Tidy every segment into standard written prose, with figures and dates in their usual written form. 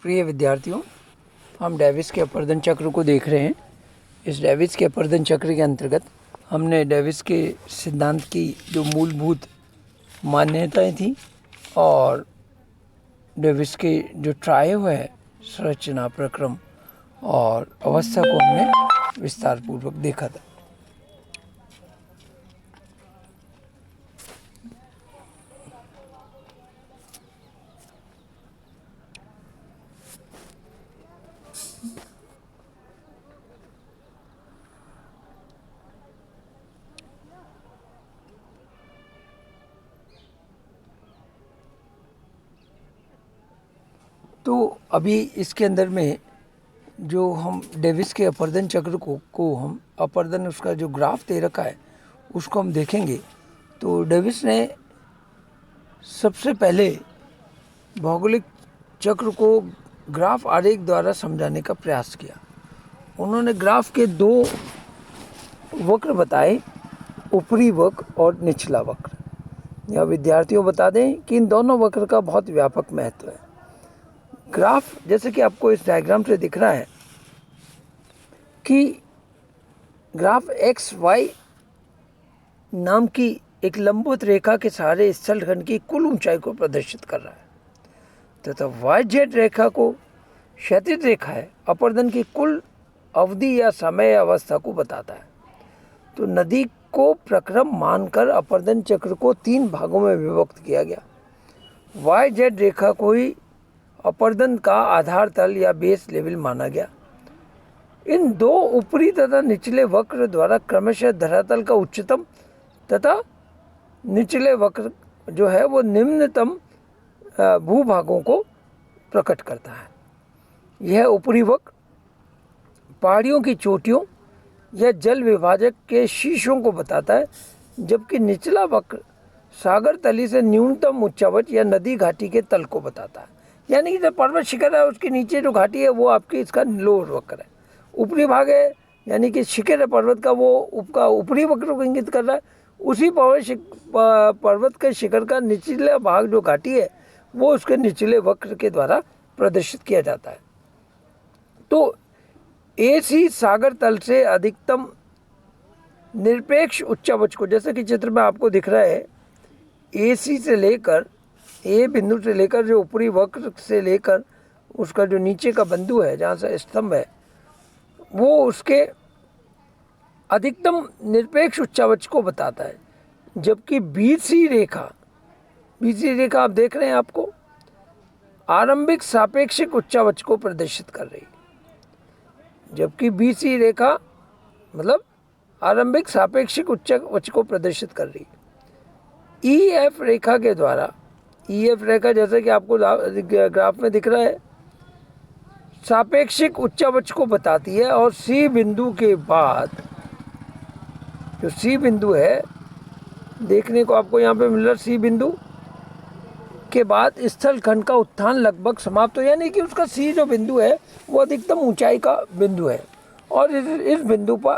प्रिय विद्यार्थियों, हम डेविस के अपर्दन चक्र को देख रहे हैं। इस डेविस के अपर्दन चक्र के अंतर्गत हमने डेविस के सिद्धांत की जो मूलभूत मान्यताएं थी और डेविस के जो ट्रायो है संरचना, प्रक्रम और अवस्था को हमने विस्तार पूर्वक देखा था। तो अभी इसके अंदर में जो हम डेविस के अपर्दन चक्र को हम अपर्दन उसका जो ग्राफ दे रखा है उसको हम देखेंगे। तो डेविस ने सबसे पहले भौगोलिक चक्र को ग्राफ आरेख द्वारा समझाने का प्रयास किया। उन्होंने ग्राफ के दो वक्र बताए, ऊपरी वक्र और निचला वक्र। यह विद्यार्थियों बता दें कि इन दोनों वक्र का बहुत व्यापक महत्व है। ग्राफ जैसे कि आपको इस डायग्राम से दिख रहा है कि ग्राफ एक्स वाई नाम की एक लंबवत रेखा के सहारे स्थलखंड की कुल ऊंचाई को प्रदर्शित कर रहा है तथा वाई जेड रेखा को क्षैतिज रेखा है अपर्दन की कुल अवधि या समय अवस्था को बताता है। तो नदी को प्रक्रम मानकर अपर्दन चक्र को 3 भागों में विभक्त किया गया। वाई जेड रेखा को ही अपर्दन का आधार तल या बेस लेवल माना गया। इन दो ऊपरी तथा निचले वक्र द्वारा क्रमशः धरातल का उच्चतम तथा निचले वक्र जो है वो निम्नतम भूभागों को प्रकट करता है। यह ऊपरी वक्र पहाड़ियों की चोटियों या जल विभाजक के शीशों को बताता है, जबकि निचला वक्र सागर तली से न्यूनतम उच्चावच या नदी घाटी के तल को बताता है। यानी कि जो पर्वत शिखर है उसके नीचे जो घाटी है वो आपकी इसका लोअर वक्र है। ऊपरी भाग है यानी कि शिखर है पर्वत का, वो उसका ऊपरी वक्र को इंगित कर रहा है। उसी पर्वत के शिखर का निचला भाग जो घाटी है वो उसके निचले वक्र के द्वारा प्रदर्शित किया जाता है। तो एसी सागर तल से अधिकतम निरपेक्ष उच्चावच को, जैसे कि चित्र में आपको दिख रहा है, एसी से लेकर ए बिंदु से लेकर जो ऊपरी वक्र से लेकर उसका जो नीचे का बिंदु है जहाँ से स्तंभ है वो उसके अधिकतम निरपेक्ष उच्चावच को बताता है। जबकि बीसी रेखा आप देख रहे हैं, आपको आरंभिक सापेक्षिक उच्चावच को प्रदर्शित कर रही है। जबकि बीसी रेखा मतलब आरंभिक सापेक्षिक उच्चावच को प्रदर्शित कर रही है। ईएफ रेखा के द्वारा, ईएफ रेखा जैसे कि आपको ग्राफ में दिख रहा है, सापेक्षिक उच्चावच को बताती है। और सी बिंदु के बाद जो सी बिंदु है देखने को आपको यहाँ पे मिल रहा है, सी बिंदु के बाद स्थल खंड का उत्थान लगभग समाप्त हो, यानी कि उसका सी जो बिंदु है वो अधिकतम ऊंचाई का बिंदु है और इस बिंदु पर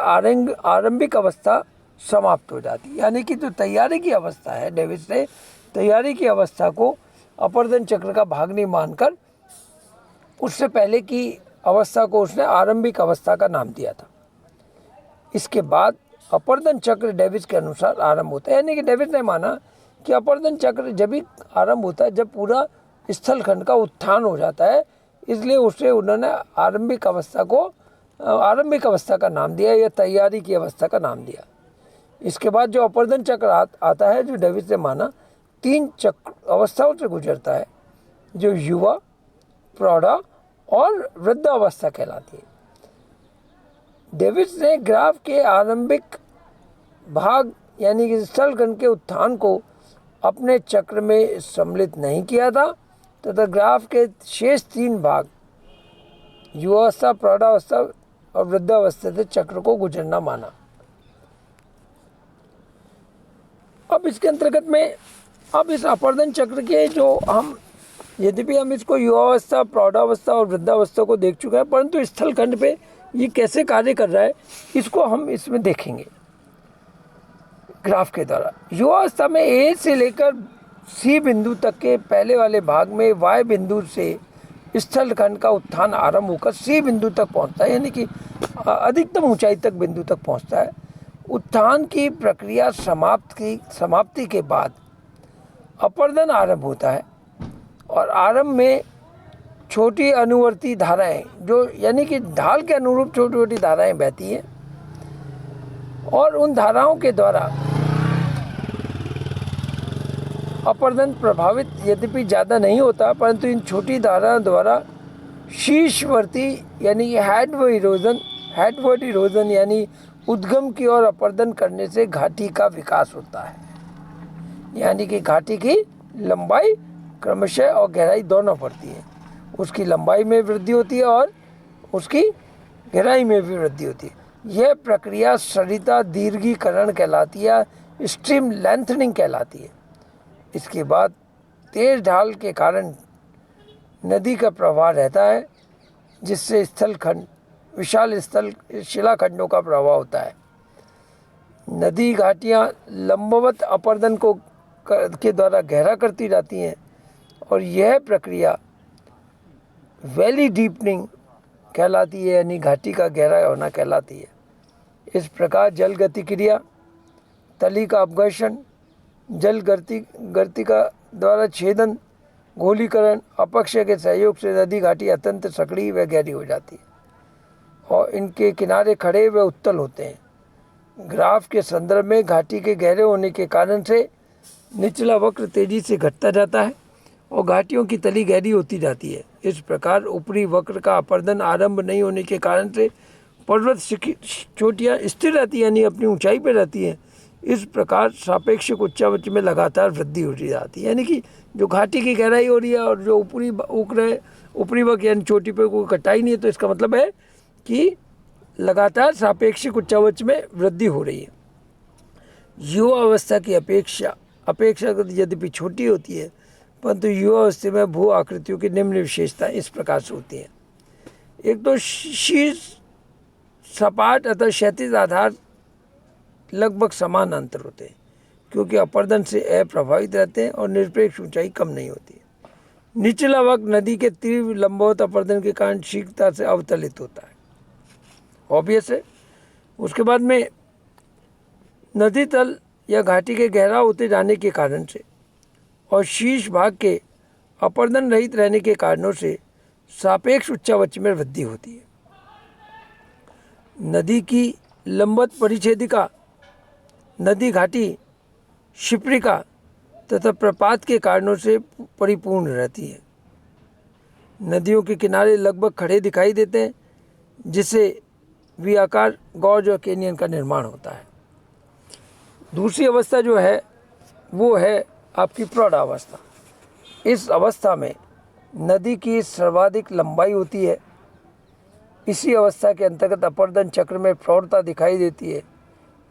आरंभिक अवस्था समाप्त हो जाती है। यानी कि जो तैयारी की अवस्था है, डेविस ने तैयारी की अवस्था को अपर्दन चक्र का भाग नहीं मानकर उससे पहले की अवस्था को उसने आरंभिक अवस्था का नाम दिया था। इसके बाद अपर्दन चक्र डेविस के अनुसार आरंभ होता है। यानी कि डेविस ने माना कि अपर्दन चक्र जब भी आरंभ होता है जब पूरा स्थलखंड का उत्थान हो जाता है, इसलिए उन्होंने आरंभिक अवस्था का नाम दिया या तैयारी की अवस्था का नाम दिया। इसके बाद जो अपर्दन चक्र आता है, जो डेविस ने माना 3 चक्र अवस्थाओं से गुजरता है, जो युवा, प्रौढ़ा और वृद्धावस्था कहलाती है। डेविस ने ग्राफ के आरंभिक भाग यानी कि स्थलखंड के उत्थान को अपने चक्र में सम्मिलित नहीं किया था तथा ग्राफ के शेष 3 भाग युवावस्था, प्रौढ़ावस्था और वृद्धावस्था से चक्र को गुजरना माना। अब इसके अंतर्गत में अब इस अपर्दन चक्र के जो यद्यपि हम इसको युवावस्था, प्रौढ़ावस्था और वृद्धावस्था को देख चुके हैं, परंतु स्थलखंड पे ये कैसे कार्य कर रहा है इसको हम इसमें देखेंगे ग्राफ के द्वारा। युवावस्था में ए से लेकर सी बिंदु तक के पहले वाले भाग में वाई बिंदु से स्थलखंड का उत्थान आरंभ होकर C बिंदु तक पहुंचता है, यानी कि अधिकतम ऊंचाई तक बिंदु तक पहुंचता है। उत्थान की प्रक्रिया समाप्ति के बाद अपर्दन आरंभ होता है और आरंभ में छोटी अनुवर्ती धाराएं, जो यानी कि ढाल के अनुरूप छोटी छोटी धाराएं बहती हैं और उन धाराओं के द्वारा अपर्दन प्रभावित यद्यपि ज़्यादा नहीं होता, परंतु इन छोटी धाराओं द्वारा शीर्षवर्ती यानी हेडवर्ड इरोजन यानी उद्गम की ओर अपर्दन करने से घाटी का विकास होता है, यानी कि घाटी की लंबाई क्रमशः और गहराई दोनों बढ़ती है। उसकी लंबाई में वृद्धि होती है और उसकी गहराई में भी वृद्धि होती है। यह प्रक्रिया सरिता दीर्घीकरण कहलाती है, स्ट्रीम लेंथनिंग कहलाती है। इसके बाद तेज ढाल के कारण नदी का प्रवाह रहता है, जिससे विशाल शिलाखंडों का प्रवाह होता है। नदी घाटियाँ लंबवत अपर्दन के द्वारा गहरा करती जाती हैं और यह प्रक्रिया वैली डीपनिंग कहलाती है, यानी घाटी का गहरा होना कहलाती है। इस प्रकार जल गतिक्रिया, तली का अपघर्षण, जल गर्तिका द्वारा छेदन, गोलीकरण, अपक्षय के सहयोग से नदी घाटी अत्यंत सकड़ी व गहरी हो जाती है और इनके किनारे खड़े व उत्तल होते हैं। ग्राफ के संदर्भ में घाटी के गहरे होने के कारण से निचला वक्र तेजी से घटता जाता है और घाटियों की तली गहरी होती जाती है। इस प्रकार ऊपरी वक्र का अपर्दन आरंभ नहीं होने के कारण से पर्वत चोटियाँ स्थिर रहती है, यानी अपनी ऊंचाई पर रहती हैं। इस प्रकार सापेक्षिक उच्चावच में लगातार वृद्धि होती जाती है, यानी कि जो घाटी की गहराई हो रही है और जो ऊपरी वक्र यानी चोटी पर कोई कटाई नहीं है, तो इसका मतलब है कि लगातार सापेक्षिक उच्चावच में वृद्धि हो रही है। युवा अवस्था की अपेक्षाकृत यद्यपि छोटी होती है, परंतु युवा अवस्था में भू आकृतियों की निम्न विशेषताएं इस प्रकार से होती हैं। एक तो शीर्ष सपाट अतः क्षैतिज आधार लगभग समान अंतर होते हैं, क्योंकि अपर्दन से अप्रभावित रहते हैं और निरपेक्ष ऊंचाई कम नहीं होती है। निचला वक्र नदी के तीव्र लंबवत अपर्दन के कारण शीघ्रता से अवतलित होता है, ऑब्वियस है। उसके बाद में नदी तल या घाटी के गहरा होते जाने के कारण से और शीर्ष भाग के अपर्दन रहित रहने के कारणों से सापेक्ष उच्चावच में वृद्धि होती है। नदी की लंबवत परिच्छेदिका नदी घाटी, शिप्रिका तथा प्रपात के कारणों से परिपूर्ण रहती है। नदियों के किनारे लगभग खड़े दिखाई देते हैं, जिससे वी आकार गॉर्ज और कैनियन का निर्माण होता है। दूसरी अवस्था जो है वो है आपकी प्रौढ़ावस्था। इस अवस्था में नदी की सर्वाधिक लंबाई होती है। इसी अवस्था के अंतर्गत अपर्दन चक्र में प्रौढ़ता दिखाई देती है।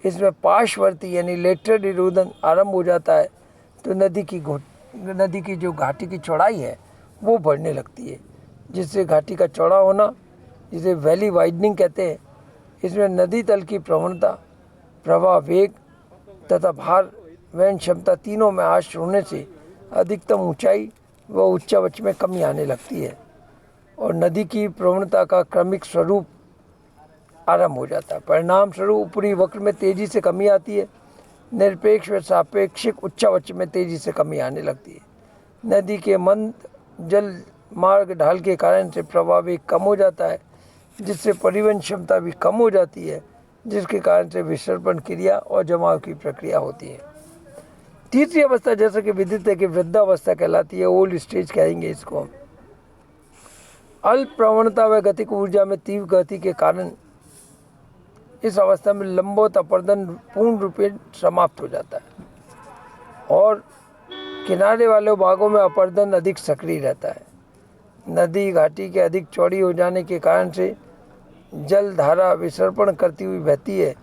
इसमें पार्श्ववर्ती यानी लेटरल इरोजन आरंभ हो जाता है, तो नदी की जो घाटी की चौड़ाई है वो बढ़ने लगती है, जिससे घाटी का चौड़ा होना, जिसे वैली वाइडनिंग कहते हैं। इसमें नदी तल की प्रवणता, प्रवाह वेग तथा भार वहन क्षमता तीनों में आश्चर्य होने से अधिकतम ऊंचाई व उच्चावच में कमी आने लगती है और नदी की प्रवणता का क्रमिक स्वरूप आरंभ हो जाता है। परिणाम स्वरूप ऊपरी वक्र में तेजी से कमी आती है, निरपेक्ष व सापेक्षिक उच्चावच में तेजी से कमी आने लगती है। नदी के मंद जल मार्ग ढाल के कारण से प्रवाह वेग कम हो जाता है, जिससे परिवहन क्षमता भी कम हो जाती है, जिसके कारण से विसर्पण क्रिया और जमाव की प्रक्रिया होती है। तीसरी अवस्था जैसा कि विदित है कि वृद्धावस्था कहलाती है, ओल्ड स्टेज कहेंगे इसको हम। अल्प प्रवणता व गतिक ऊर्जा में तीव्र गति के कारण इस अवस्था में लंबवत अपर्दन पूर्ण रूप से समाप्त हो जाता है और किनारे वाले भागों में अपर्दन अधिक सक्रिय रहता है। नदी घाटी के अधिक चौड़ी हो जाने के कारण से जल धारा विसर्पण करती हुई बहती है।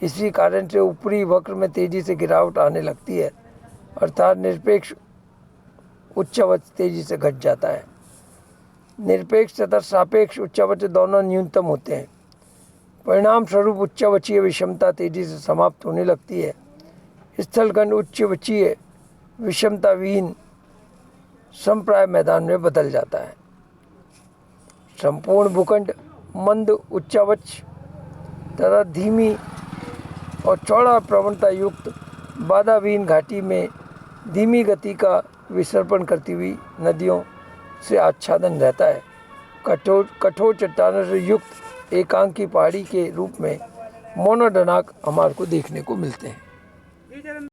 इसी कारण से ऊपरी वक्र में तेजी से गिरावट आने लगती है, अर्थात निरपेक्ष उच्चावच तेजी से घट जाता है। निरपेक्ष तथा सापेक्ष उच्चावच दोनों न्यूनतम होते हैं। परिणाम स्वरूप उच्चावचीय विषमता तेजी से समाप्त होने लगती है। स्थलखंड उच्चवचीय विषमता विहीन समप्राय मैदान में बदल जाता है। संपूर्ण भूखंड मंद उच्चावच तथा धीमी और चौड़ा प्रवणता युक्त बाधाविहीन घाटी में धीमी गति का विसर्पण करती हुई नदियों से आच्छादन रहता है। कठोर चट्टानों से युक्त एकांकी पहाड़ी के रूप में मोनोडोनाक हमारे को देखने को मिलते हैं।